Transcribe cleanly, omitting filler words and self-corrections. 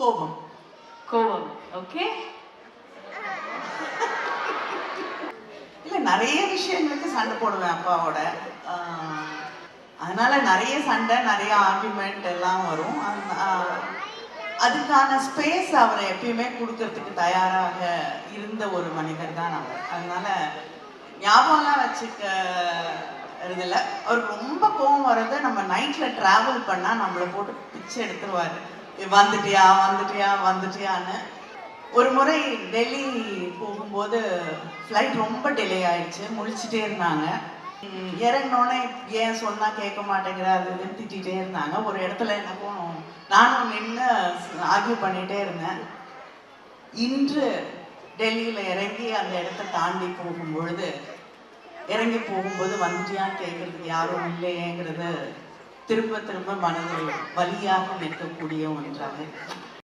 கோபம். கோபம். ஓகே. இல்ல நிறைய விஷயங்களுக்கு சண்டை போடுவேன் அப்பாவோட. அதனால நிறைய சண்டை, நிறைய ஆர்குமெண்ட் எல்லாம் வரும். அதுக்கான ஸ்பேஸ் அவர் எப்பயுமே கொடுக்கறதுக்கு தயாராக இருந்த ஒரு மனிதர் தான் அவர். அதனால ஞாபகம்லாம் வச்சுக்க இதில்ல. அவருக்கு ரொம்ப கோபம் வர்றத நம்ம நைட்ல டிராவல் பண்ணா நம்மளை போட்டு பிச்சை எடுத்துருவாரு. வந்துட்டியா வந்துட்டியா வந்துட்டியான்னு. ஒரு முறை டெல்லி போகும்போது ஃப்ளைட் ரொம்ப டிலே ஆயிடுச்சு, முழிச்சிட்டே இருந்தாங்க. இறங்கினோடனே ஏன் சொன்னா கேட்க மாட்டேங்கிற அதுன்னு திட்டிகிட்டே இருந்தாங்க. ஒரு இடத்துல என்ன போனோம், நானும் நின்று ஆர்கியூ பண்ணிகிட்டே இருந்தேன். இன்று டெல்லியில் இறங்கி அந்த இடத்த தாண்டி போகும்பொழுது, இறங்கி போகும்போது வந்துட்டியான்னு கேட்கறதுக்கு யாரும் இல்லையேங்கிறது திரும்ப திரும்ப மனதில் வலியாக நிற்கக்கூடிய ஒன்றாக